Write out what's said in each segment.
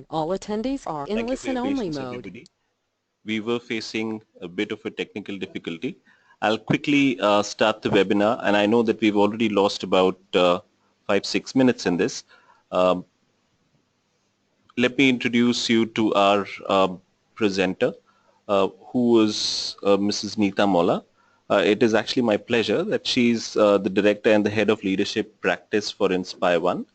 All attendees are in Thank you for your listen-only patience, mode. everybody. We were facing a bit of a technical difficulty. I'll quickly start the webinar, and I know that we've already lost about 5-6 minutes in this. Um, Let me introduce you to our presenter, who is Mrs. Neeta Molla. It is actually my pleasure that she's the director and the head of leadership practice for InspireOne.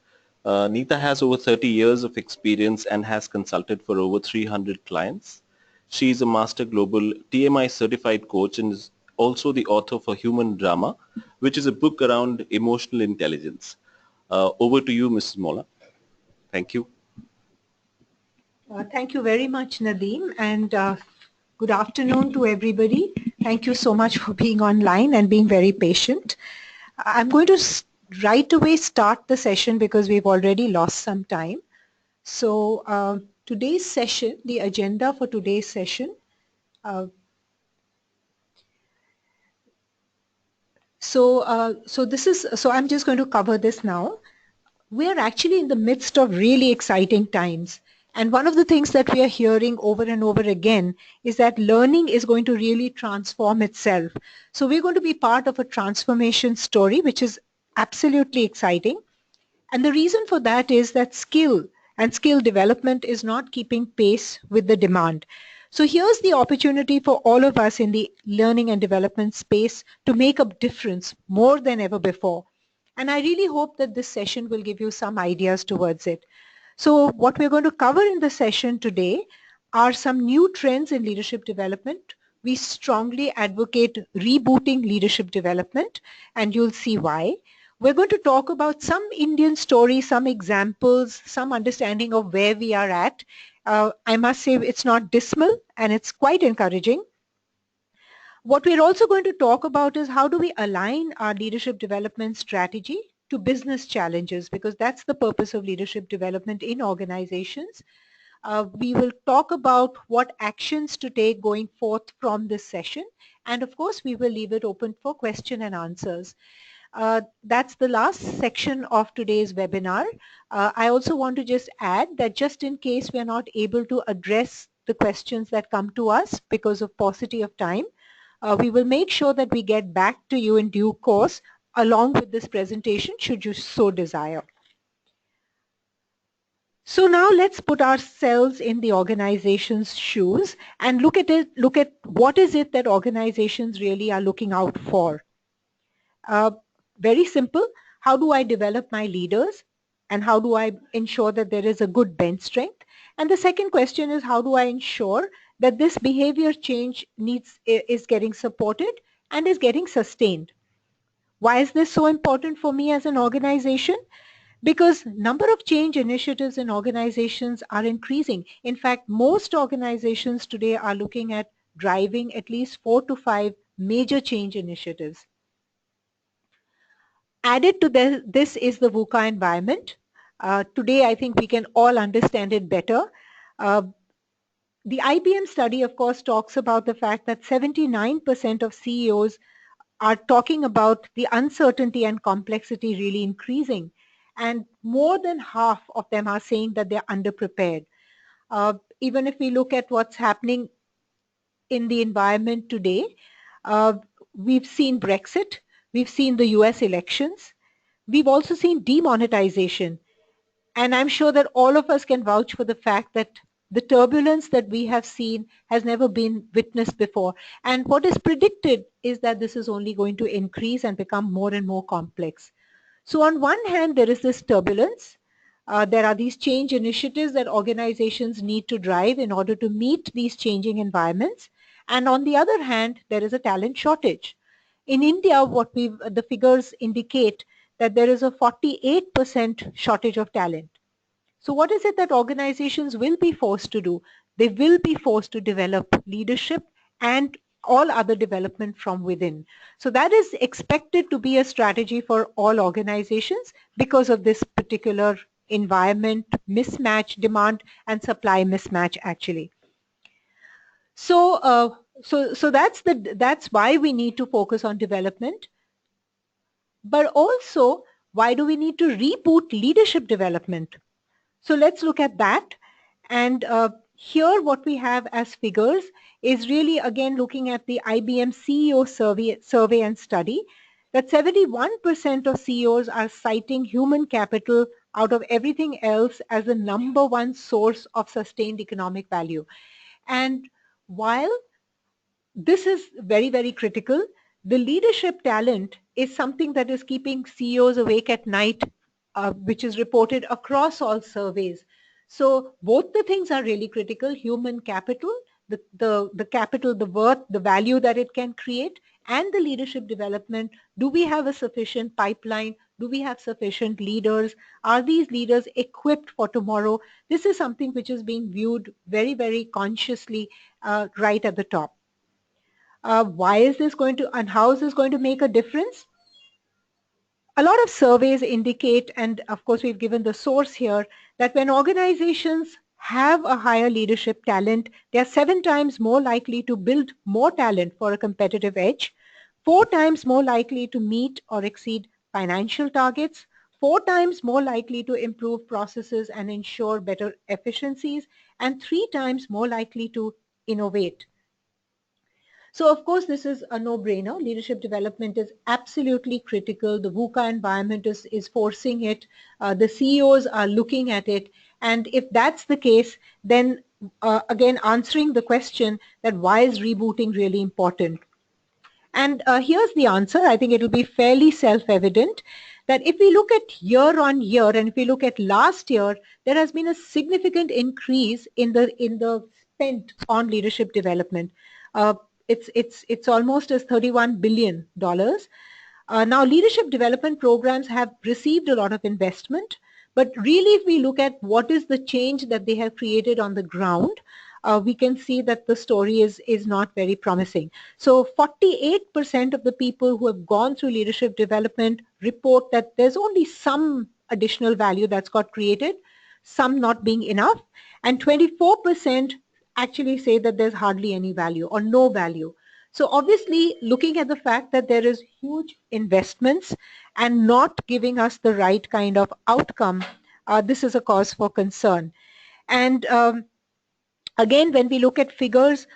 Neeta has over 30 years of experience and has consulted for over 300 clients. She is a master global TMI certified coach and is also the author for Human Drama, which is a book around emotional intelligence. Over to you, Mrs. Molla. Thank you. Thank you very much, Nadeem, and good afternoon to everybody. Thank you so much for being online and being very patient. I'm going to right away start the session because we've already lost some time. So today's session, the agenda for today's session, so I'm just going to cover this now. We're actually in the midst of really exciting times. And one of the things that we are hearing over and over again is that learning is going to really transform itself. So we're going to be part of a transformation story, which is absolutely exciting. And the reason for that is that skill and skill development is not keeping pace with the demand. So here's the opportunity for all of us in the learning and development space to make a difference more than ever before. And I really hope that this session will give you some ideas towards it. So what we're going to cover in the session today are some new trends in leadership development. We strongly advocate rebooting leadership development, and you'll see why. We're going to talk about some Indian stories, some examples, some understanding of where we are at. I must say it's not dismal and it's quite encouraging. What we're also going to talk about is how do we align our leadership development strategy to business challenges, because that's the purpose of leadership development in organizations. We will talk about what actions to take going forth from this session. And of course, we will leave it open for question and answers. That's the last section of today's webinar. I also want to just add that just in case we are not able to address the questions that come to us because of paucity of time, we will make sure that we get back to you in due course along with this presentation should you so desire. So now let's put ourselves in the organization's shoes and look at what is it that organizations really are looking out for. Very simple. How do I develop my leaders? And how do I ensure that there is a good bench strength? And the second question is, how do I ensure that this behavior change is getting supported and is getting sustained? Why is this so important for me as an organization? Because number of change initiatives in organizations are increasing. In fact, most organizations today are looking at driving at least 4 to 5 major change initiatives. Added to this is the VUCA environment. Today, I think we can all understand it better. The IBM study, of course, talks about the fact that 79% of CEOs are talking about the uncertainty and complexity really increasing. And more than half of them are saying that they're underprepared. Even if we look at what's happening in the environment today, we've seen Brexit, we've seen the US elections, we've also seen demonetization. And I'm sure that all of us can vouch for the fact that the turbulence that we have seen has never been witnessed before. And what is predicted is that this is only going to increase and become more and more complex. So on one hand, there is this turbulence. There are these change initiatives that organizations need to drive in order to meet these changing environments. And on the other hand, there is a talent shortage. In India, the figures indicate that there is a 48% shortage of talent. So what is it that organizations will be forced to do? They will be forced to develop leadership and all other development from within. So that is expected to be a strategy for all organizations because of this particular environment mismatch, demand and supply mismatch actually. So that's why we need to focus on development. But also, why do we need to reboot leadership development? So let's look at that. And here what we have as figures is really again looking at the IBM CEO survey and study, that 71% of CEOs are citing human capital out of everything else as the number one source of sustained economic value. And while this is very, very critical, the leadership talent is something that is keeping CEOs awake at night, which is reported across all surveys. So both the things are really critical: human capital, the capital, the worth, the value that it can create, and the leadership development. Do we have a sufficient pipeline? Do we have sufficient leaders? Are these leaders equipped for tomorrow? This is something which is being viewed very, very consciously right at the top. Why is this going to, and how is this going to make a difference? A lot of surveys indicate, and of course we've given the source here, that when organizations have a higher leadership talent, they are 7 times more likely to build more talent for a competitive edge, 4 times more likely to meet or exceed financial targets, 4 times more likely to improve processes and ensure better efficiencies, and 3 times more likely to innovate. So of course, this is a no-brainer. Leadership development is absolutely critical. The VUCA environment is forcing it. The CEOs are looking at it. And if that's the case, then again, answering the question that why is rebooting really important? And here's the answer. I think it will be fairly self-evident that if we look at year on year, and if we look at last year, there has been a significant increase in the spent on leadership development. Uh, it's almost as $31 billion. Now, leadership development programs have received a lot of investment, but really if we look at what is the change that they have created on the ground, we can see that the story is not very promising. So 48% of the people who have gone through leadership development report that there's only some additional value that's got created, some not being enough, and 24% actually say that there's hardly any value or no value. So obviously, looking at the fact that there is huge investments and not giving us the right kind of outcome, this is a cause for concern. And again, when we look at figures,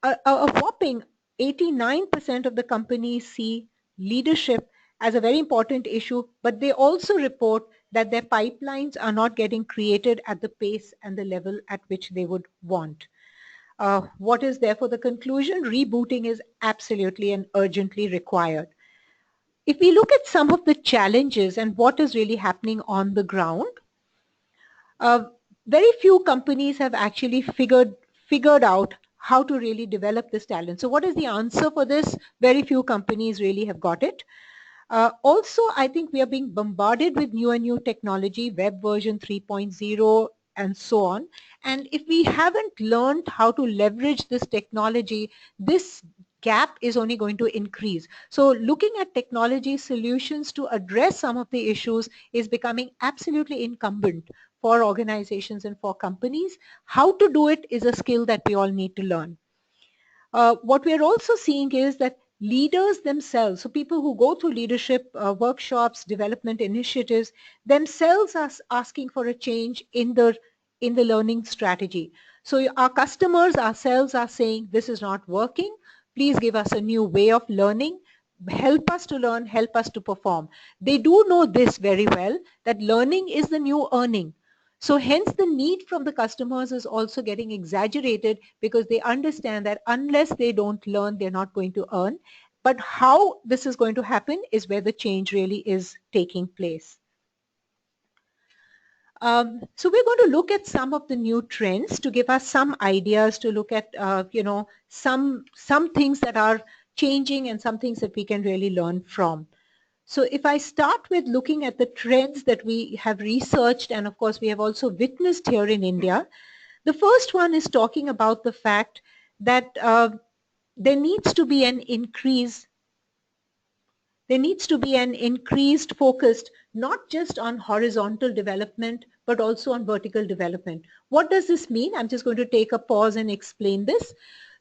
a whopping 89% of the companies see leadership as a very important issue, but they also report that their pipelines are not getting created at the pace and the level at which they would want. What is therefore the conclusion? Rebooting is absolutely and urgently required. If we look at some of the challenges and what is really happening on the ground, very few companies have actually figured out how to really develop this talent. So what is the answer for this? Very few companies really have got it. Also, I think we are being bombarded with new and new technology, web version 3.0 and so on. And if we haven't learned how to leverage this technology, this gap is only going to increase. So looking at technology solutions to address some of the issues is becoming absolutely incumbent for organizations and for companies. How to do it is a skill that we all need to learn. What we are also seeing is that leaders themselves, so people who go through leadership workshops, development initiatives, themselves are asking for a change in the learning strategy. So our customers ourselves are saying, this is not working. Please give us a new way of learning. Help us to learn, help us to perform. They do know this very well, that learning is the new earning. So hence the need from the customers is also getting exaggerated because they understand that unless they don't learn, they're not going to earn. But how this is going to happen is where the change really is taking place. So we're going to look at some of the new trends to give us some ideas to look at, some things that are changing and some things that we can really learn from. So if I start with looking at the trends that we have researched, and of course we have also witnessed here in India, the first one is talking about the fact that there needs to be an increased focus not just on horizontal development, but also on vertical development. What does this mean? I'm just going to take a pause and explain this.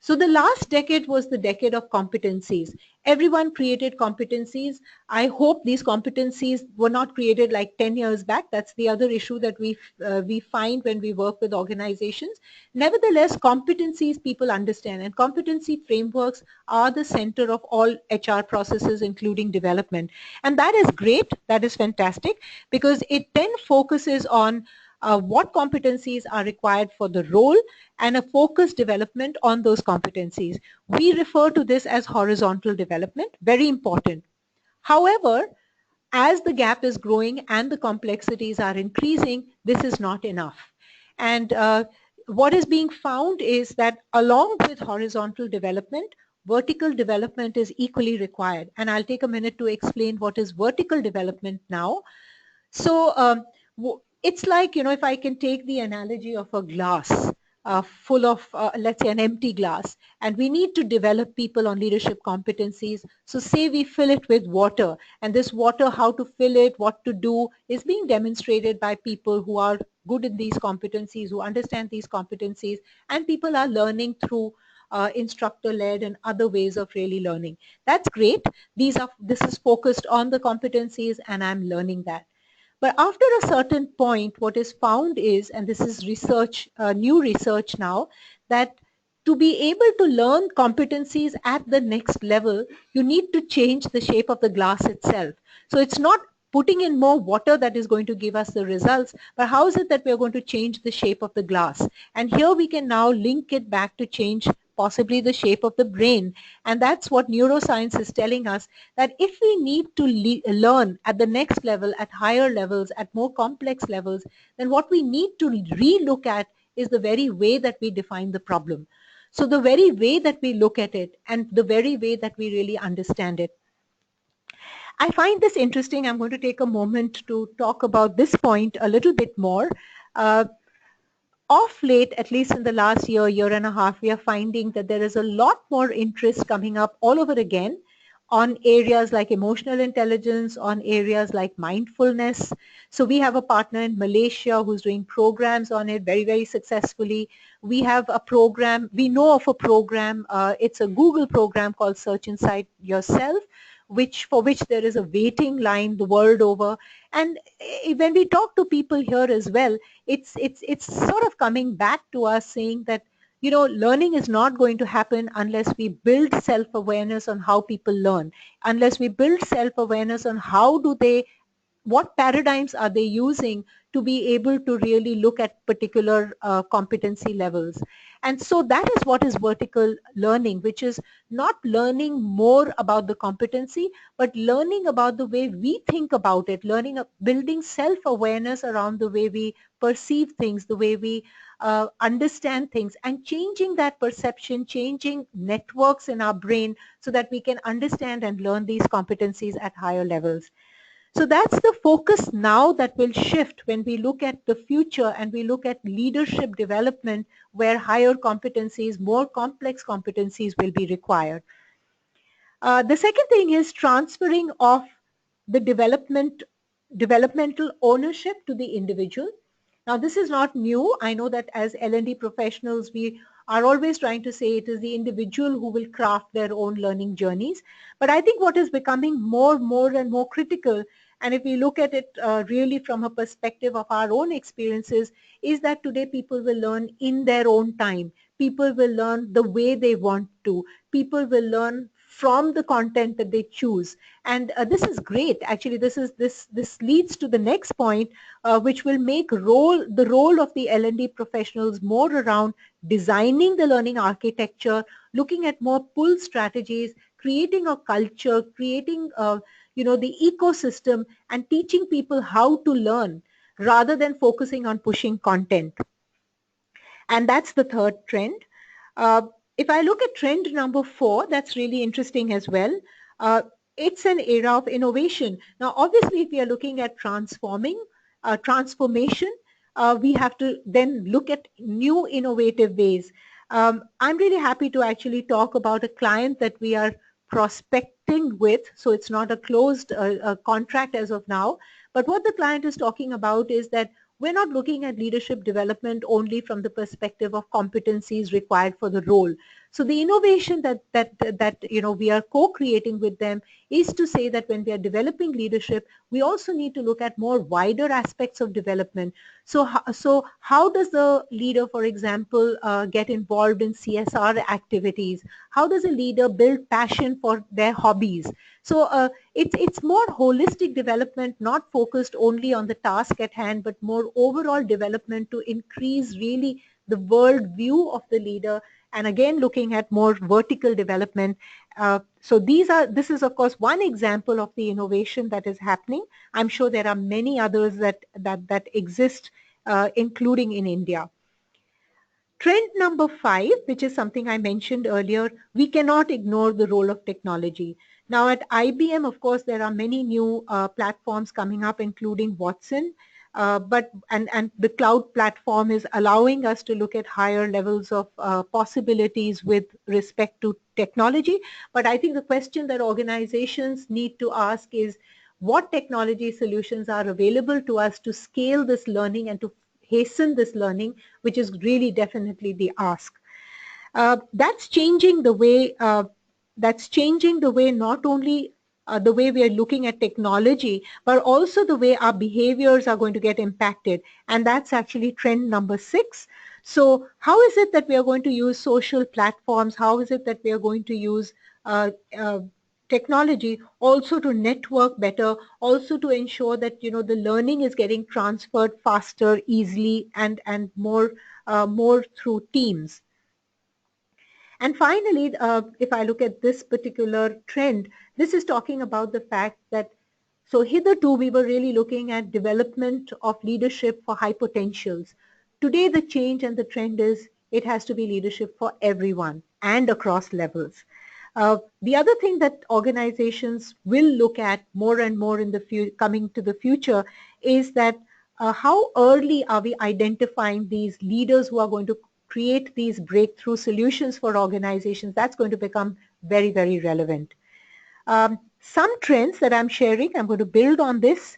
So the last decade was the decade of competencies. Everyone created competencies. I hope these competencies were not created like 10 years back. That's the other issue that we find when we work with organizations. Nevertheless, competencies people understand, and competency frameworks are the center of all HR processes, including development. And that is great. That is fantastic, because it then focuses on what competencies are required for the role and a focused development on those competencies. We refer to this as horizontal development, very important. However, as the gap is growing and the complexities are increasing, this is not enough. And what is being found is that along with horizontal development, vertical development is equally required. And I'll take a minute to explain what is vertical development now. So it's like, if I can take the analogy of a glass full of, let's say, an empty glass, and we need to develop people on leadership competencies. So say we fill it with water, and this water, how to fill it, what to do, is being demonstrated by people who are good in these competencies, who understand these competencies, and people are learning through instructor-led and other ways of really learning. That's great. This is focused on the competencies, and I'm learning that. But after a certain point, what is found is, and this is research, new research now, that to be able to learn competencies at the next level, you need to change the shape of the glass itself. So it's not putting in more water that is going to give us the results, but how is it that we're going to change the shape of the glass? And here we can now link it back to change possibly the shape of the brain. And that's what neuroscience is telling us, that if we need to learn at the next level, at higher levels, at more complex levels, then what we need to re-look at is the very way that we define the problem. So the very way that we look at it and the very way that we really understand it. I find this interesting. I'm going to take a moment to talk about this point a little bit more. Uh, of late, at least in the last year and a half, we are finding that there is a lot more interest coming up all over again on areas like emotional intelligence, on areas like mindfulness. So we have a partner in Malaysia who's doing programs on it very, very successfully. We have a program, we know of a program, it's a Google program called Search Inside Yourself, for which there is a waiting line the world over. And when we talk to people here as well, it's sort of coming back to us saying that, learning is not going to happen unless we build self-awareness on how people learn, unless we build self-awareness on what paradigms are they using to be able to really look at particular competency levels. And so that is what is vertical learning, which is not learning more about the competency, but learning about the way we think about it, building self-awareness around the way we perceive things, the way we understand things, and changing that perception, changing networks in our brain so that we can understand and learn these competencies at higher levels. So that's the focus now that will shift when we look at the future and we look at leadership development, where higher competencies, more complex competencies will be required. The second thing is transferring of the developmental ownership to the individual. Now, this is not new. I know that as L&D professionals, we are always trying to say it is the individual who will craft their own learning journeys. But I think what is becoming more and more critical, and if we look at it really from a perspective of our own experiences, is that today people will learn in their own time. People will learn the way they want to. People will learn from the content that they choose. And this is great. Actually, this leads to the next point, which will make the role of the L&D professionals more around designing the learning architecture, looking at more pull strategies, creating a culture, creating the ecosystem, and teaching people how to learn rather than focusing on pushing content. And that's the third trend. Uh, if I look at trend number 4, that's really interesting as well. It's an era of innovation. Now, obviously, if we are looking at transformation, we have to then look at new innovative ways. I'm really happy to actually talk about a client that we are prospecting with. So it's not a closed contract as of now. But what the client is talking about is that we're not looking at leadership development only from the perspective of competencies required for the role. So the innovation that we are co-creating with them is to say that when we are developing leadership, we also need to look at more wider aspects of development. So how does the leader, for example, get involved in CSR activities? How does a leader build passion for their hobbies? So it's more holistic development, not focused only on the task at hand, but more overall development to increase really the world view of the leader, and again looking at more vertical development. So this is of course one example of the innovation that is happening. I'm sure there are many others that exist, including in India. Trend number 5, which is something I mentioned earlier, we cannot ignore the role of technology. Now at IBM, of course, there are many new platforms coming up, including Watson, and the cloud platform is allowing us to look at higher levels of possibilities with respect to technology. But I think the question that organizations need to ask is, what technology solutions are available to us to scale this learning and to hasten this learning, which is really definitely the ask. That's changing the way. That's changing the way, not only the way we are looking at technology, but also the way our behaviors are going to get impacted. And that's actually trend number 6. So how is it that we are going to use social platforms? How is it that we are going to use uh, uh, technology also to network better, also to ensure that the learning is getting transferred faster, easily, and more through teams? And finally, if I look at this particular trend, this is talking about the fact that, so hitherto we were really looking at development of leadership for high potentials. Today the change and the trend is it has to be leadership for everyone and across levels. The other thing that organizations will look at more and more in the coming to the future is that how early are we identifying these leaders who are going to create these breakthrough solutions for organizations? That's going to become very, very relevant. Some trends that I'm sharing, I'm going to build on this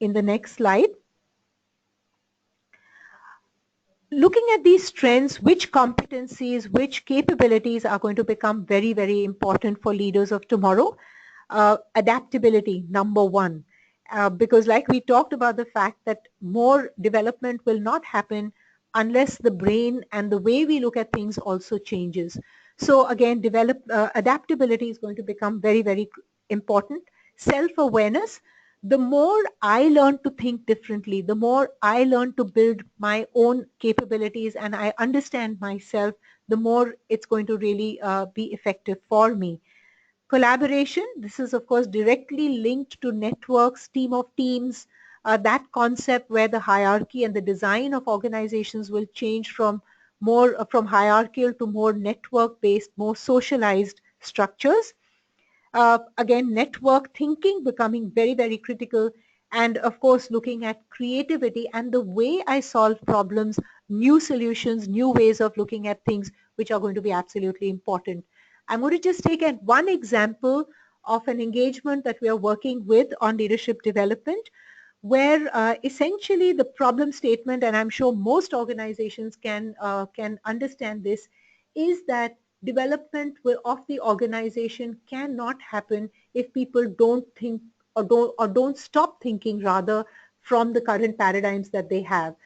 in the next slide. Looking at these trends, which competencies, which capabilities are going to become very, very important for leaders of tomorrow? Adaptability, number 1. Because like we talked about the fact that more development will not happen unless the brain and the way we look at things also changes. So again, adaptability is going to become very, very important. Self-awareness, the more I learn to think differently, the more I learn to build my own capabilities and I understand myself, the more it's going to really be effective for me. Collaboration, this is of course directly linked to networks, team of teams, that concept where the hierarchy and the design of organizations will change from hierarchical to more network based, more socialized structures. Again, network thinking becoming very, very critical, and of course looking at creativity and the way I solve problems, new solutions, new ways of looking at things, which are going to be absolutely important. I'm going to just take one example of an engagement that we are working with on leadership development, where essentially the problem statement, and I'm sure most organizations can understand this, is that development of the organization cannot happen if people don't think or don't stop thinking rather from the current paradigms that they have.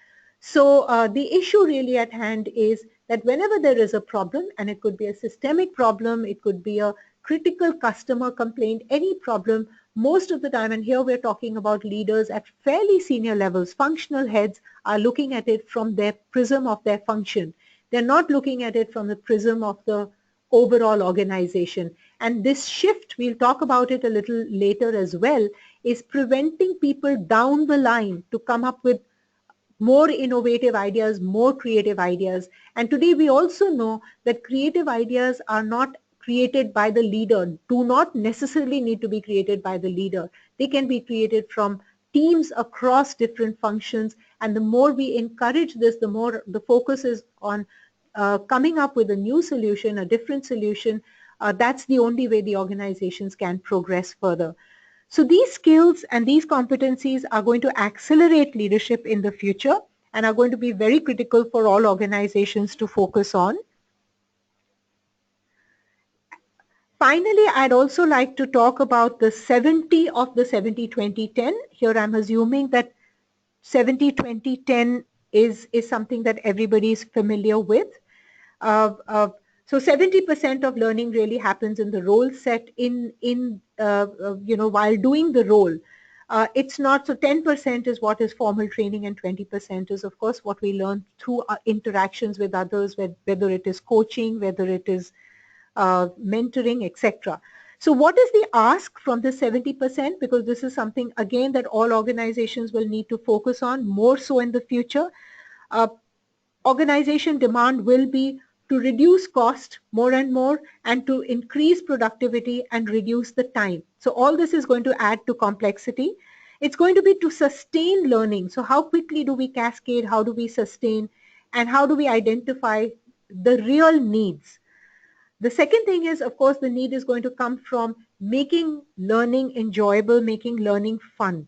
So the issue really at hand is that whenever there is a problem, and it could be a systemic problem, it could be a critical customer complaint, any problem, most of the time, and here we're talking about leaders at fairly senior levels, functional heads are looking at it from their prism of their function. They're not looking at it from the prism of the overall organization. And this shift, we'll talk about it a little later as well, is preventing people down the line to come up with more innovative ideas, more creative ideas. And today we also know that creative ideas are not created by the leader, do not necessarily need to be created by the leader. They can be created from teams across different functions. And the more we encourage this, the more the focus is on coming up with a new solution, a different solution. That's the only way the organizations can progress further. So these skills and these competencies are going to accelerate leadership in the future and are going to be very critical for all organizations to focus on. Finally, I'd also like to talk about the 70 of the 70-20-10. Here I'm assuming that 70-20-10 is something that everybody is familiar with. Uh, uh, so 70% of learning really happens in the role set while doing the role. It's not, so 10% is what is formal training and 20% is of course what we learn through our interactions with others, whether it is coaching, whether it is mentoring, etc. So what is the ask from the 70%? Because this is something again that all organizations will need to focus on more so in the future. Uh, Organization demand will be to reduce cost more and more and to increase productivity and reduce the time. So all this is going to add to complexity. It's going to be to sustain learning. So how quickly do we cascade? How do we sustain? And how do we identify the real needs? The second thing is, of course, the need is going to come from making learning enjoyable, making learning fun.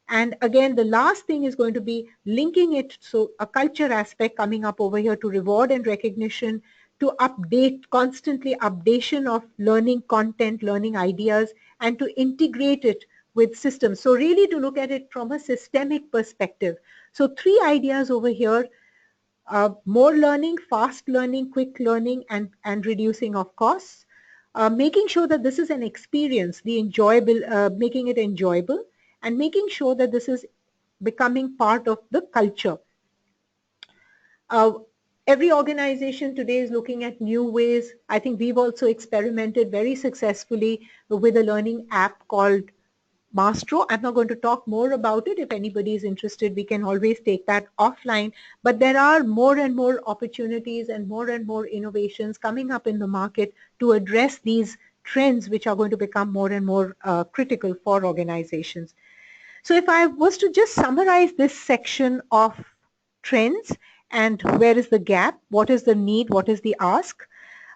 And again, the last thing is going to be linking it, so a culture aspect coming up over here to reward and recognition, to update, constantly updation of learning content, learning ideas, and to integrate it with systems. So really to look at it from a systemic perspective. So three ideas over here: more learning, fast learning, quick learning, and reducing of costs. Making sure that this is an experience, making it enjoyable, and making sure that this is becoming part of the culture. Uh, every organization today is looking at new ways. I think we've also experimented very successfully with a learning app called Mastro. I'm not going to talk more about it. If anybody is interested, we can always take that offline. But there are more and more opportunities and more innovations coming up in the market to address these trends, which are going to become more and more critical for organizations. So if I was to just summarize this section of trends and where is the gap, what is the need, what is the ask,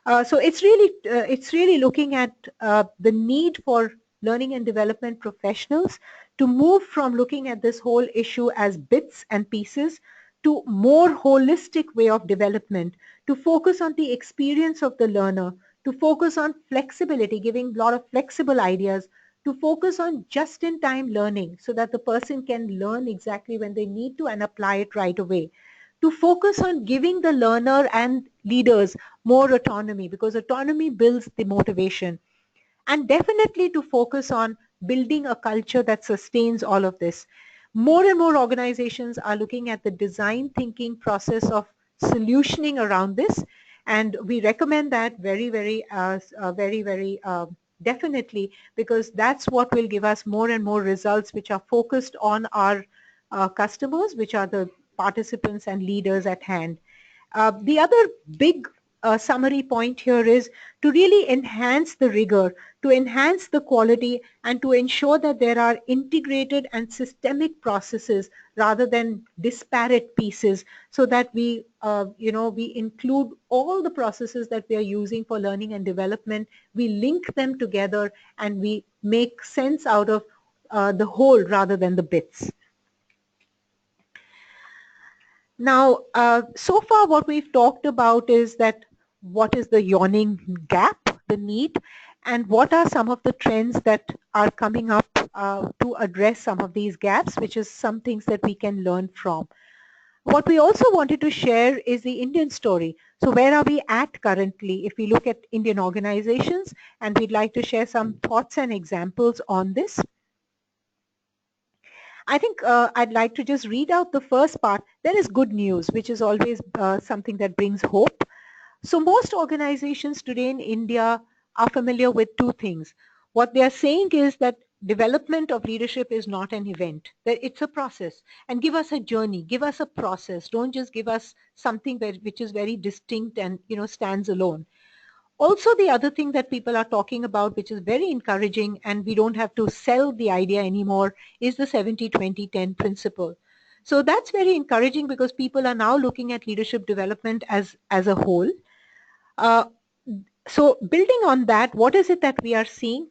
so it's really looking at the need for learning and development professionals to move from looking at this whole issue as bits and pieces to more holistic way of development, to focus on the experience of the learner, to focus on flexibility, giving a lot of flexible ideas, to focus on just-in-time learning so that the person can learn exactly when they need to and apply it right away, to focus on giving the learner and leaders more autonomy, because autonomy builds the motivation, and definitely to focus on building a culture that sustains all of this. More and more organizations are looking at the design thinking process of solutioning around this, and we recommend that very definitely, because that's what will give us more and more results which are focused on our customers, which are the participants and leaders at hand. The other big summary point here is to really enhance the rigor, to enhance the quality, and to ensure that there are integrated and systemic processes rather than disparate pieces, so that we include all the processes that we are using for learning and development, we link them together, and we make sense out of the whole rather than the bits. Now, so far what we've talked about is that what is the yawning gap, the need, and what are some of the trends that are coming up to address some of these gaps, which is some things that we can learn from. What we also wanted to share is the Indian story. So where are we at currently if we look at Indian organizations, and we'd like to share some thoughts and examples on this. I think I'd like to just read out the first part. There is good news, which is always something that brings hope. So most organizations today in India are familiar with two things. What they are saying is that development of leadership is not an event, that it's a process. And give us a journey, give us a process. Don't just give us something which is very distinct and stands alone. Also, the other thing that people are talking about, which is very encouraging, and we don't have to sell the idea anymore, is the 70-20-10 principle. So that's very encouraging because people are now looking at leadership development as a whole. Uh, so building on that, what is it that we are seeing,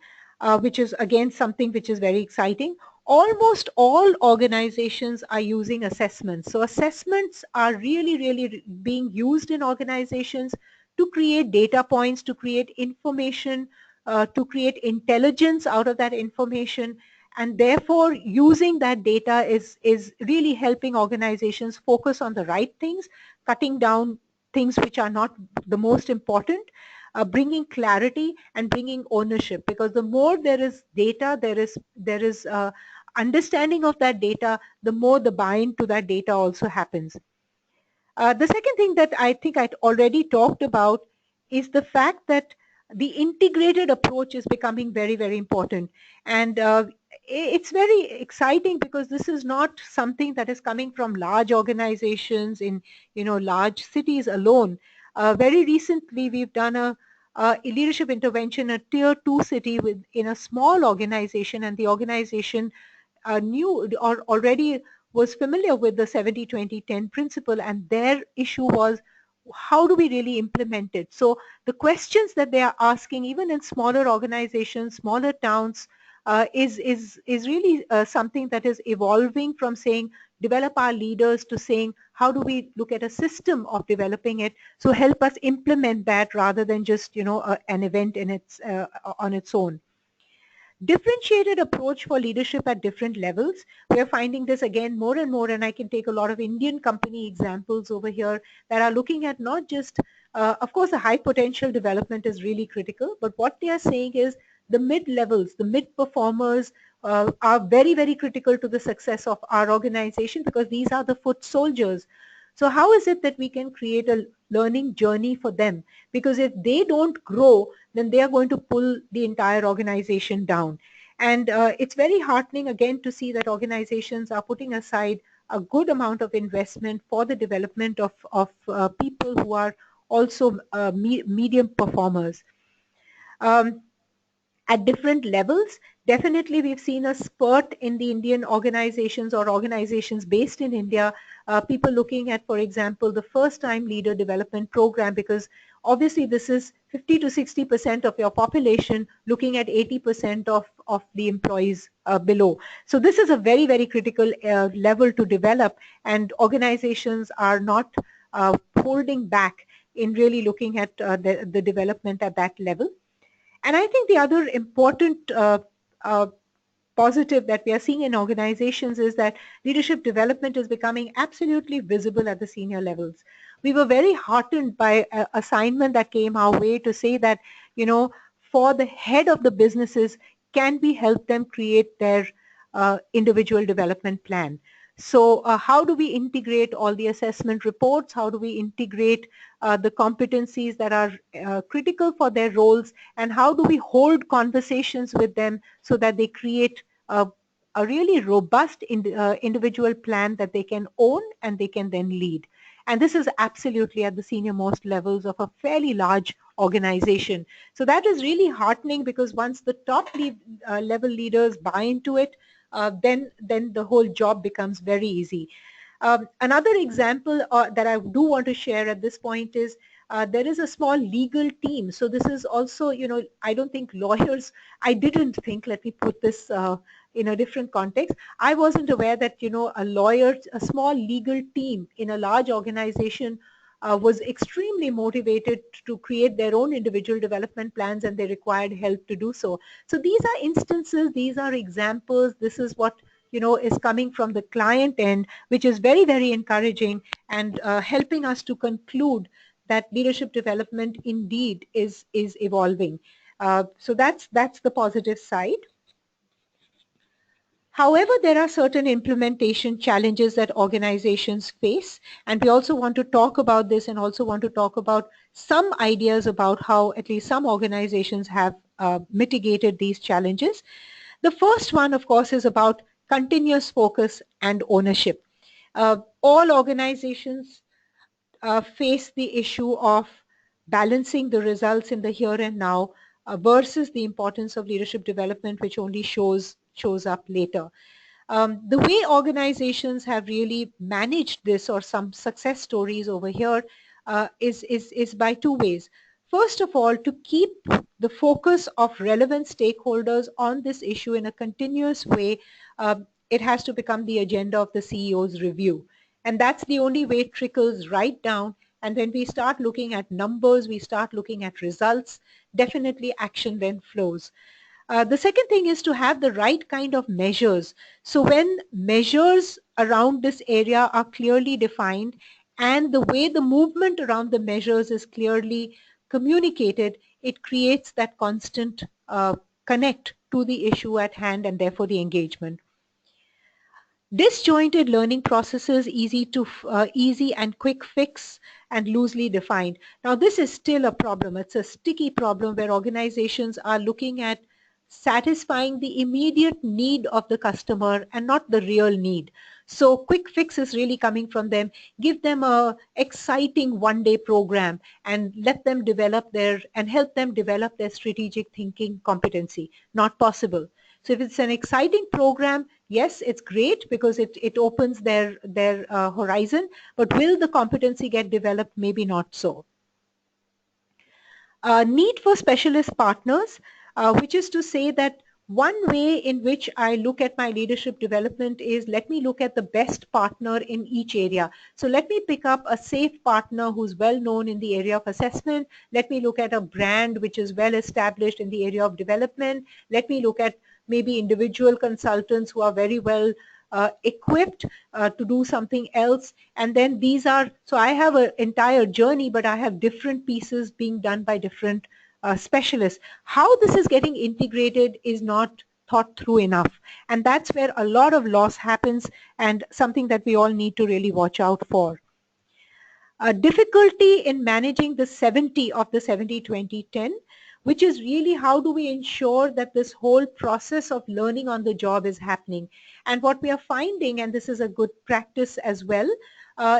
which is again something which is very exciting? Almost all organizations are using assessments. So assessments are really being used in organizations to create data points, to create information, to create intelligence out of that information, and therefore using that data is really helping organizations focus on the right things, cutting down things which are not the most important, bringing clarity and bringing ownership, because the more there is data, there is understanding of that data, the more the buy-in to that data also happens. The second thing that I think I already talked about is the fact that the integrated approach is becoming very, very important. And it's very exciting because this is not something that is coming from large organizations in, large cities alone. Very recently, we've done a leadership intervention, a tier 2 city in a small organization, and the organization knew or already was familiar with the 70-20-10 principle, and their issue was, how do we really implement it? So the questions that they are asking, even in smaller organizations, smaller towns, is really something that is evolving from saying develop our leaders to saying how do we look at a system of developing it, so help us implement that rather than just an event in its on its own. Differentiated approach for leadership at different levels. We're finding this again more and more, and I can take a lot of Indian company examples over here that are looking at not just, of course, the high potential development is really critical, but what they are saying is the mid levels, the mid performers are very, very critical to the success of our organization, because these are the foot soldiers. So how is it that we can create a learning journey for them? Because if they don't grow, then they are going to pull the entire organization down. And it's very heartening again to see that organizations are putting aside a good amount of investment for the development of people who are also medium performers. Um, at different levels. Definitely, we've seen a spurt in the Indian organizations or organizations based in India, people looking at, for example, the first-time leader development program, because obviously this is 50 to 60% of your population looking at 80% of the employees below. So this is a very, very critical level to develop, and organizations are not holding back in really looking at the development at that level. And I think the other important uh, positive that we are seeing in organizations is that leadership development is becoming absolutely visible at the senior levels. We were very heartened by an assignment that came our way to say that, for the head of the businesses, can we help them create their individual development plan? So how do we integrate all the assessment reports? How do we integrate the competencies that are critical for their roles? And how do we hold conversations with them so that they create a really robust individual plan that they can own and they can then lead? And this is absolutely at the senior most levels of a fairly large organization. So that is really heartening, because once the top level leaders buy into it, then the whole job becomes very easy. Another example that I do want to share at this point is there is a small legal team. So this is also, I don't think lawyers, I didn't think, let me put this in a different context. I wasn't aware that, a small legal team in a large organization was extremely motivated to create their own individual development plans, and they required help to do so. So these are instances, these are examples, this is what is coming from the client end, which is very, very encouraging and helping us to conclude that leadership development indeed is evolving. So that's the positive side. However, there are certain implementation challenges that organizations face, and we also want to talk about this and also want to talk about some ideas about how at least some organizations have mitigated these challenges. The first one, of course, is about continuous focus and ownership. All organizations face the issue of balancing the results in the here and now versus the importance of leadership development, which only shows up later. The way organizations have really managed this, or some success stories over here, is by two ways. First of all, to keep the focus of relevant stakeholders on this issue in a continuous way, it has to become the agenda of the CEO's review. And that's the only way it trickles right down And when we start looking at numbers, we start looking at results, definitely action then flows. The second thing is to have the right kind of measures. So when measures around this area are clearly defined and the way the movement around the measures is clearly communicated, it creates that constant connect to the issue at hand and therefore the engagement. Disjointed learning processes, easy and quick fix and loosely defined. Now this is still a problem. It's a sticky problem where organizations are looking at satisfying the immediate need of the customer and not the real need. So quick fix is really coming from them. Give them a exciting one-day program and let them develop and help them develop their strategic thinking competency. Not possible. So if it's an exciting program, yes, it's great because it opens their horizon, but will the competency get developed? Maybe not so. Need for specialist partners, which is to say that one way in which I look at my leadership development is let me look at the best partner in each area. So let me pick up a safe partner who's well known in the area of assessment. Let me look at a brand which is well established in the area of development. Let me look at maybe individual consultants who are very well equipped to do something else. And then these are, so I have an entire journey, but I have different pieces being done by different specialists. How this is getting integrated is not thought through enough. And that's where a lot of loss happens and something that we all need to really watch out for. Difficulty in managing the 70 of the 70-20-10, which is really how do we ensure that this whole process of learning on the job is happening. And what we are finding, and this is a good practice as well,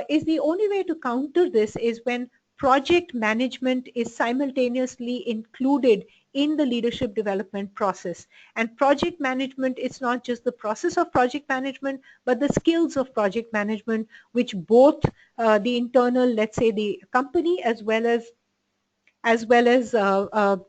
is the only way to counter this is when project management is simultaneously included in the leadership development process. And project management is not just the process of project management, but the skills of project management, which both the internal, let's say the company, as well as the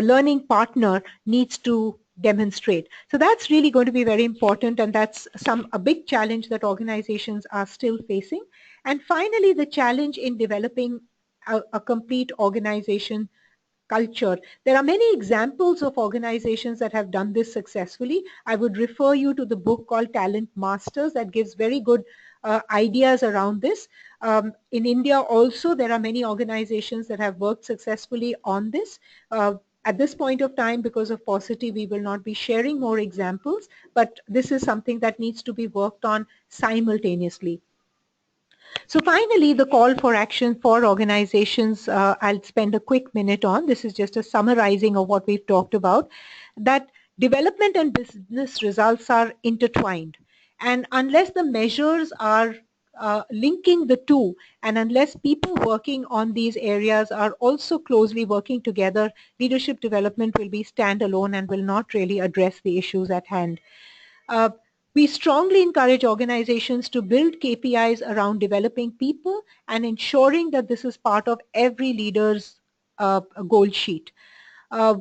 learning partner needs to demonstrate. So that's really going to be very important, and that's a big challenge that organizations are still facing. And finally, the challenge in developing a complete organization culture. There are many examples of organizations that have done this successfully. I would refer you to the book called Talent Masters that gives very good ideas around this. In India also, there are many organizations that have worked successfully on this. At this point of time, because of paucity, we will not be sharing more examples, but this is something that needs to be worked on simultaneously. So finally, the call for action for organizations, I'll spend a quick minute on. This is just a summarizing of what we've talked about, that development and business results are intertwined. And unless the measures are linking the two, and unless people working on these areas are also closely working together, leadership development will be standalone and will not really address the issues at hand. We strongly encourage organizations to build KPIs around developing people and ensuring that this is part of every leader's goal sheet. Uh,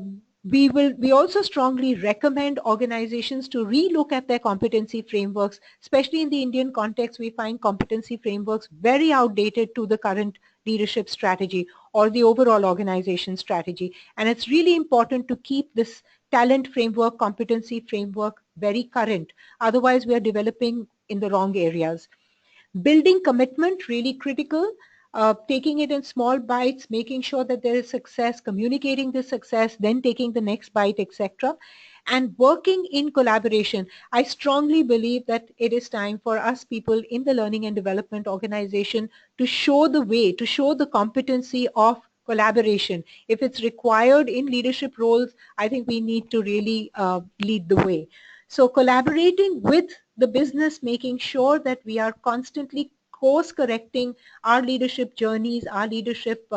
we also strongly recommend organizations to relook at their competency frameworks, especially in the Indian context. We find competency frameworks very outdated to the current leadership strategy or the overall organization strategy. And it's really important to keep this talent framework, competency framework very current. Otherwise, we are developing in the wrong areas. Building commitment, really critical. Taking it in small bites, making sure that there is success, communicating the success, then taking the next bite, etc. And working in collaboration. I strongly believe that it is time for us people in the learning and development organization to show the way, to show the competency of collaboration. If it's required in leadership roles, I think we need to really lead the way. So collaborating with the business, making sure that we are constantly course correcting our leadership journeys, our leadership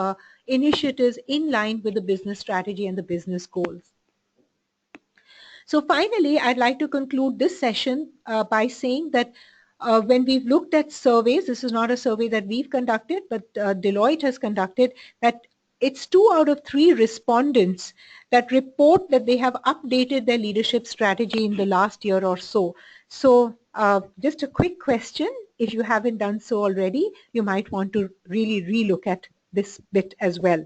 initiatives in line with the business strategy and the business goals. So finally, I'd like to conclude this session by saying that when we've looked at surveys, this is not a survey that we've conducted, but Deloitte has conducted, that it's 2 out of 3 respondents that report that they have updated their leadership strategy in the last year or so. So just a quick question. if you haven't done so already, you might want to really relook at this bit as well.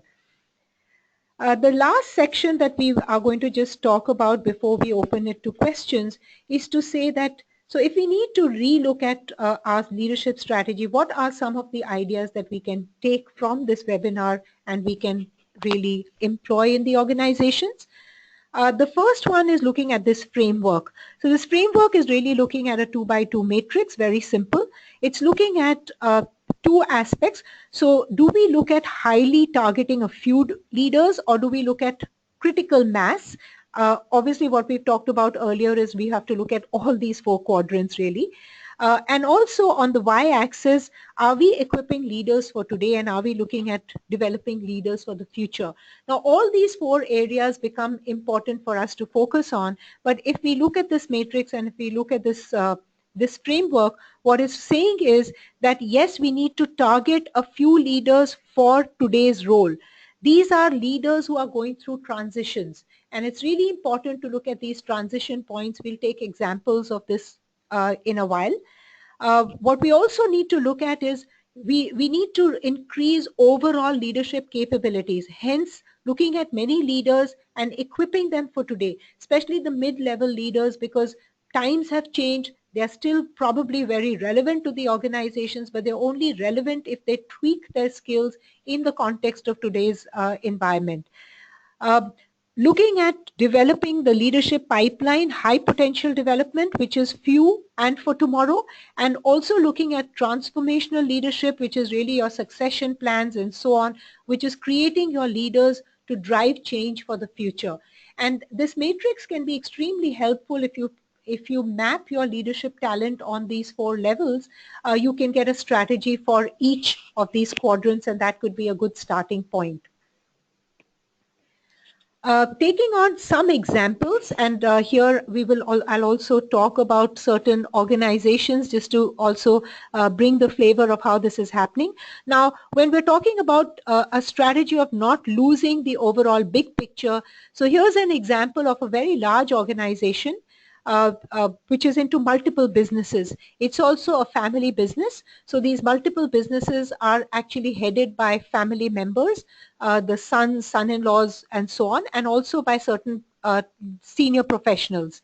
The last section that we are going to just talk about before we open it to questions is to say that, so if we need to relook at our leadership strategy, what are some of the ideas that we can take from this webinar and we can really employ in the organizations? The first one is looking at this framework. So this framework is really looking at a 2x2 matrix, very simple. It's looking at two aspects. So do we look at highly targeting a few leaders, or do we look at critical mass? Obviously, what we've talked about earlier is we have to look at all these four quadrants really. And also on the y-axis, are we equipping leaders for today, and are we looking at developing leaders for the future? Now, all these four areas become important for us to focus on, but if we look at this matrix and if we look at this framework, what it's saying is that yes, we need to target a few leaders for today's role. These are leaders who are going through transitions, and it's really important to look at these transition points. We'll take examples of this in a while. What we also need to look at is we need to increase overall leadership capabilities, hence looking at many leaders and equipping them for today, especially the mid-level leaders, because times have changed. They're still probably very relevant to the organizations, but they're only relevant if they tweak their skills in the context of today's environment. Uh, Looking at developing the leadership pipeline, high potential development, which is few and for tomorrow, and also looking at transformational leadership, which is really your succession plans and so on, which is creating your leaders to drive change for the future. And this matrix can be extremely helpful if you map your leadership talent on these four levels. You can get a strategy for each of these quadrants, and that could be a good starting point. Taking on some examples, and here I'll also talk about certain organizations just to also bring the flavor of how this is happening. Now, when we're talking about a strategy of not losing the overall big picture, so here's an example of a very large organization which is into multiple businesses. It's also a family business. So these multiple businesses are actually headed by family members, the sons, son-in-laws, and so on, and also by certain senior professionals.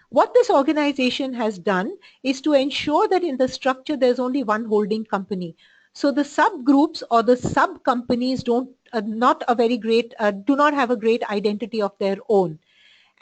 What this organization has done is to ensure that in the structure there's only one holding company. So the subgroups or the sub-companies do not have a great identity of their own.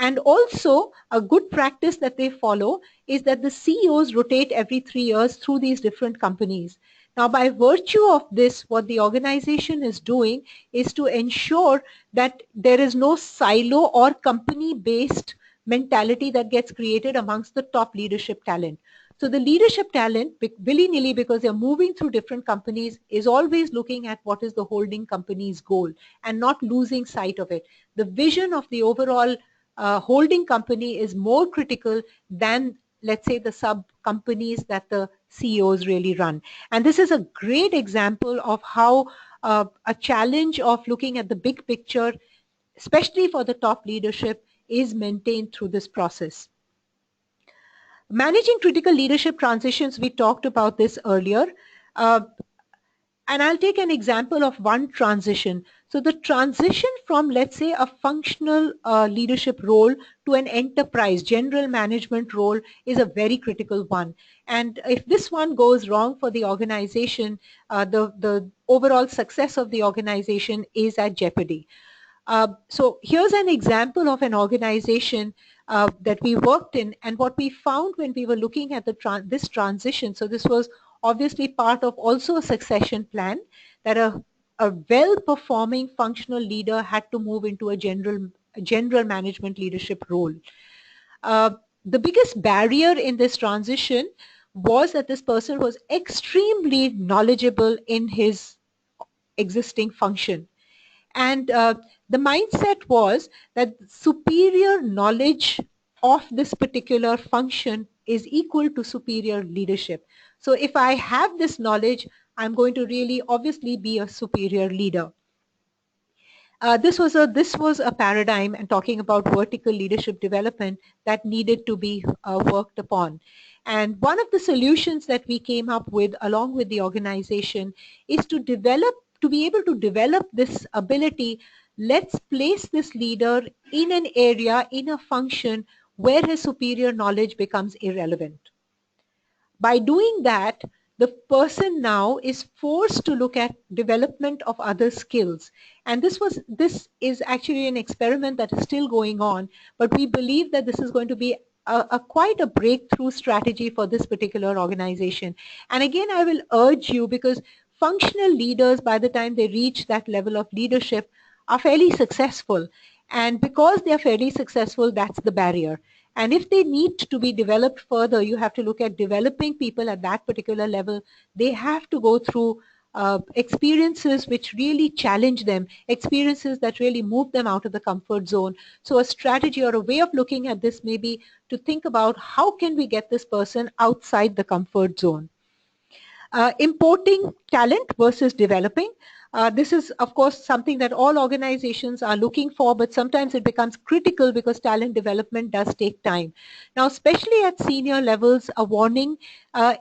And also a good practice that they follow is that the CEOs rotate every 3 years through these different companies. Now, by virtue of this, what the organization is doing is to ensure that there is no silo or company-based mentality that gets created amongst the top leadership talent. So the leadership talent, willy-nilly, because they're moving through different companies, is always looking at what is the holding company's goal and not losing sight of it. The vision of the overall holding company is more critical than, let's say, the sub companies that the CEOs really run. And this is a great example of how a challenge of looking at the big picture, especially for the top leadership, is maintained through this process. Managing critical leadership transitions, we talked about this earlier. And I'll take an example of one transition. So the transition from, let's say, a functional leadership role to an enterprise general management role is a very critical one. And if this one goes wrong for the organization, the overall success of the organization is at jeopardy. So here's an example of an organization that we worked in, and what we found when we were looking at this transition. So this was obviously part of also a succession plan, that a well-performing functional leader had to move into a general management leadership role. The biggest barrier in this transition was that this person was extremely knowledgeable in his existing function. And the mindset was that superior knowledge of this particular function is equal to superior leadership. So if I have this knowledge, I'm going to really obviously be a superior leader. This was a paradigm and talking about vertical leadership development that needed to be worked upon. And one of the solutions that we came up with along with the organization is to be able to develop this ability. Let's place this leader in an area, in a function where his superior knowledge becomes irrelevant. By doing that, the person now is forced to look at development of other skills. And this is actually an experiment that is still going on, but we believe that this is going to be a quite a breakthrough strategy for this particular organization. And again, I will urge you, because functional leaders, by the time they reach that level of leadership, are fairly successful. And because they are fairly successful, that's the barrier. And if they need to be developed further, you have to look at developing people at that particular level. They have to go through experiences which really challenge them, experiences that really move them out of the comfort zone. So a strategy or a way of looking at this may be to think about how can we get this person outside the comfort zone. Importing talent versus developing. This is, of course, something that all organizations are looking for, but sometimes it becomes critical because talent development does take time. Now, especially at senior levels, a warning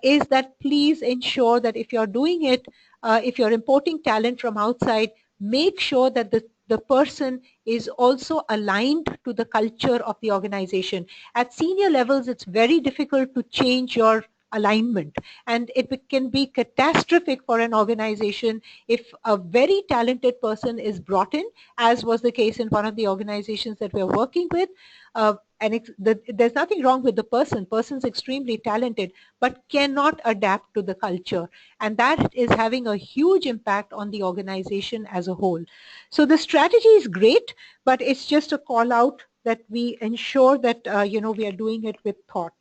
is that please ensure that if you're doing it, if you're importing talent from outside, make sure that the person is also aligned to the culture of the organization. At senior levels, it's very difficult to change your alignment, and it can be catastrophic for an organization if a very talented person is brought in, as was the case in one of the organizations that we're working with. There's nothing wrong with the person's extremely talented, but cannot adapt to the culture, and that is having a huge impact on the organization as a whole. So the strategy is great, but it's just a call out that we ensure that we are doing it with thought.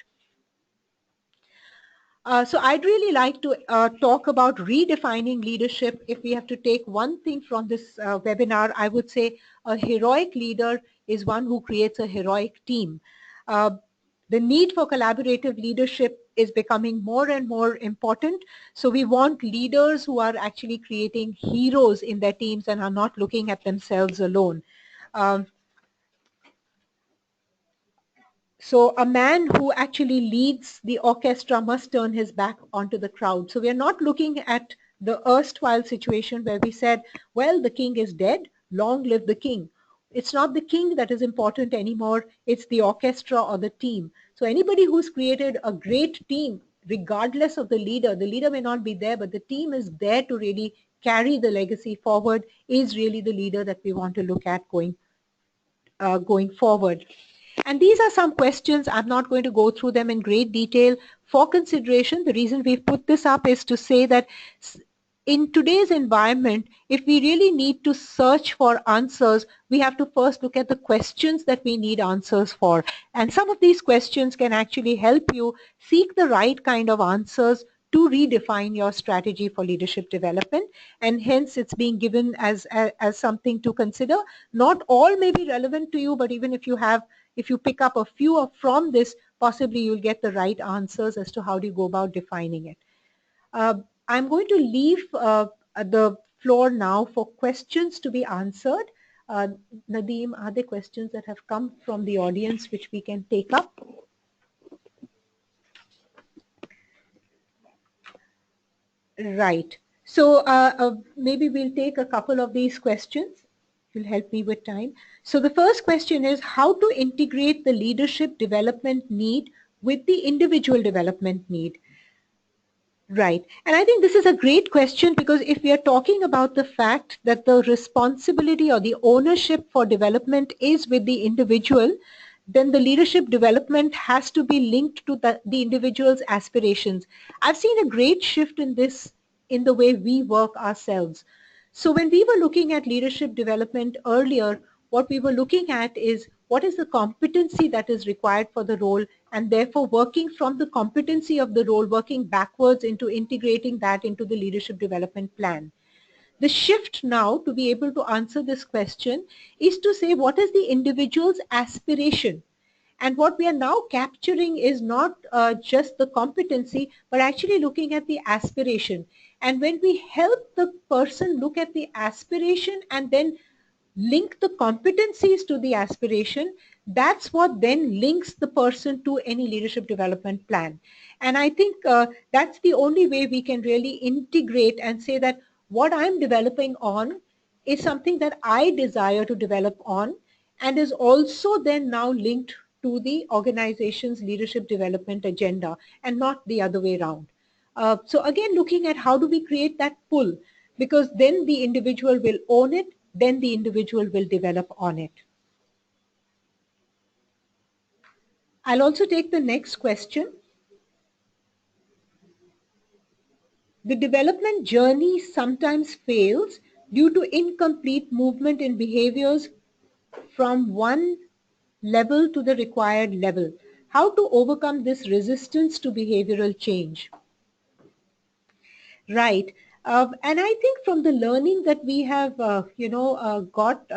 So I'd really like to talk about redefining leadership. If we have to take one thing from this webinar, I would say a heroic leader is one who creates a heroic team. The need for collaborative leadership is becoming more and more important. So we want leaders who are actually creating heroes in their teams and are not looking at themselves alone. Um, So a man who actually leads the orchestra must turn his back onto the crowd. So we are not looking at the erstwhile situation where we said, well, the king is dead, long live the king. It's not the king that is important anymore, it's the orchestra or the team. So anybody who's created a great team, regardless of the leader may not be there, but the team is there to really carry the legacy forward, is really the leader that we want to look at going forward. And these are some questions. I'm not going to go through them in great detail. For consideration, the reason we've put this up is to say that in today's environment, if we really need to search for answers, we have to first look at the questions that we need answers for. And some of these questions can actually help you seek the right kind of answers to redefine your strategy for leadership development, and hence it's being given as something to consider. Not all may be relevant to you, but even if you pick up a few from this, possibly you'll get the right answers as to how do you go about defining it. I'm going to leave the floor now for questions to be answered. Nadeem, are there questions that have come from the audience which we can take up? Right. So maybe we'll take a couple of these questions. You'll help me with time. So the first question is how to integrate the leadership development need with the individual development need. Right. And I think this is a great question, because if we are talking about the fact that the responsibility or the ownership for development is with the individual, then the leadership development has to be linked to the individual's aspirations. I've seen a great shift in this in the way we work ourselves. So when we were looking at leadership development earlier, what we were looking at is what is the competency that is required for the role, and therefore working from the competency of the role, working backwards into integrating that into the leadership development plan. The shift now to be able to answer this question is to say what is the individual's aspiration. And what we are now capturing is not just the competency, but actually looking at the aspiration. And when we help the person look at the aspiration and then link the competencies to the aspiration, that's what then links the person to any leadership development plan. And I think that's the only way we can really integrate and say that what I'm developing on is something that I desire to develop on and is also then now linked to the organization's leadership development agenda and not the other way around. So again, looking at how do we create that pull, because then the individual will own it, then the individual will develop on it. I'll also take the next question. The development journey sometimes fails due to incomplete movement in behaviors from one level to the required level. How to overcome this resistance to behavioral change? Right. And I think from the learning that we have, got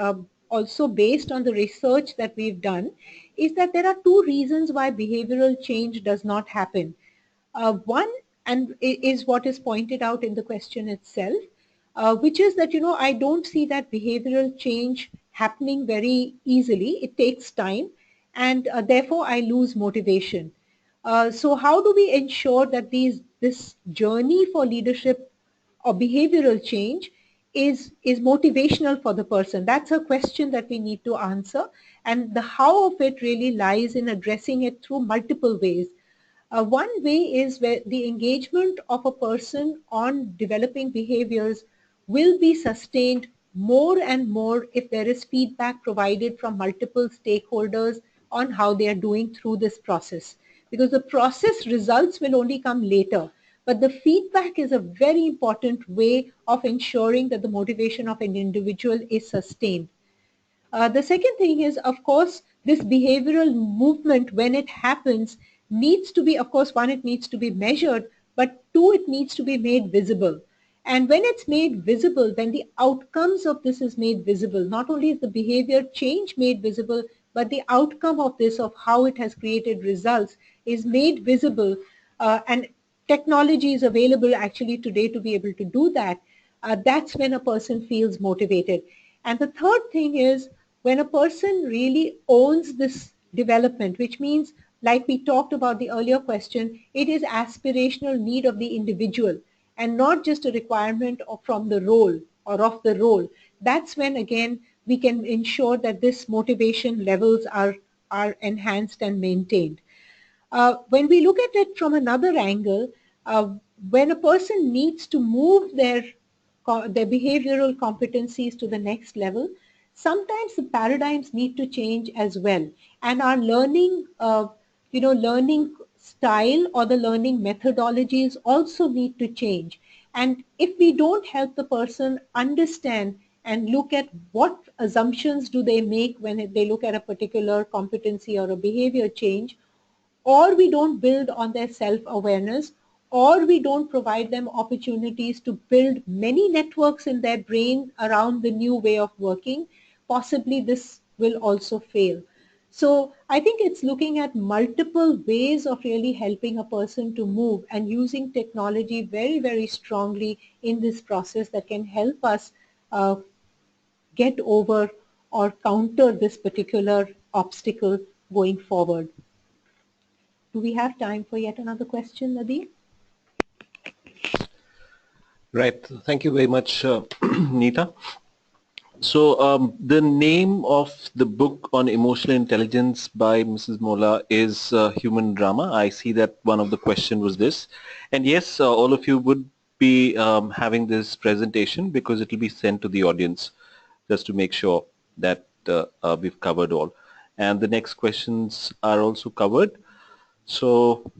also based on the research that we've done, is that there are two reasons why behavioral change does not happen. One, and is what is pointed out in the question itself, which is that, I don't see that behavioral change happening very easily. It takes time, and therefore I lose motivation. So how do we ensure that this journey for leadership or behavioral change is motivational for the person? That's a question that we need to answer, and the how of it really lies in addressing it through multiple ways. One way is where the engagement of a person on developing behaviors will be sustained more and more if there is feedback provided from multiple stakeholders on how they are doing through this process. Because the process results will only come later. But the feedback is a very important way of ensuring that the motivation of an individual is sustained. The second thing is, of course, this behavioral movement, when it happens, needs to be, of course, one, it needs to be measured, but two, it needs to be made visible. And when it's made visible, then the outcomes of this is made visible. Not only is the behavior change made visible, but the outcome of this, of how it has created results, is made visible. And technology is available actually today to be able to do that. That's when a person feels motivated. And the third thing is, when a person really owns this development, which means, like we talked about the earlier question, it is aspirational need of the individual and not just a requirement from the role or of the role. That's when, again, we can ensure that this motivation levels are enhanced and maintained. When we look at it from another angle, when a person needs to move their behavioral competencies to the next level, sometimes the paradigms need to change as well, and our learning style or the learning methodologies also need to change. And if we don't help the person understand and look at what assumptions do they make when they look at a particular competency or a behavior change, or we don't build on their self-awareness, or we don't provide them opportunities to build many networks in their brain around the new way of working, possibly this will also fail. So I think it's looking at multiple ways of really helping a person to move and using technology very, very strongly in this process that can help us get over or counter this particular obstacle going forward. Do we have time for yet another question, Nadeem? Right. Thank you very much, Neeta. So the name of the book on emotional intelligence by Mrs. Mola is Human Drama. I see that one of the question was this. And yes, all of you would be having this presentation because it will be sent to the audience just to make sure that we've covered all. And the next questions are also covered. So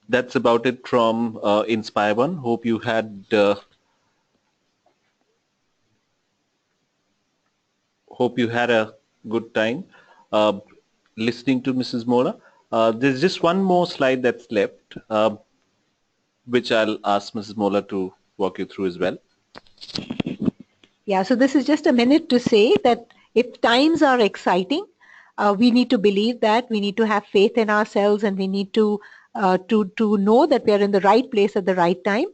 that's about it from InspireOne. Hope you had a good time listening to Mrs. Mola. There's just one more slide that's left, which I'll ask Mrs. Mola to walk you through as well. Yeah, so this is just a minute to say that if times are exciting, we need to believe that, we need to have faith in ourselves, and we need to know that we are in the right place at the right time.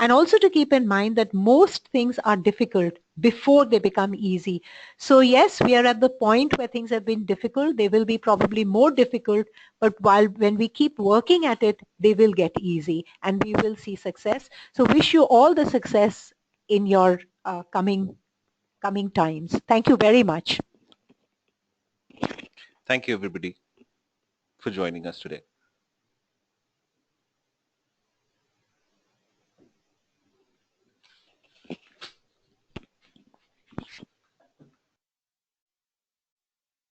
And also to keep in mind that most things are difficult before they become easy. So yes, we are at the point where things have been difficult. They will be probably more difficult, but when we keep working at it, they will get easy and we will see success. So wish you all the success in your coming times. Thank you very much. Thank you, everybody, for joining us today.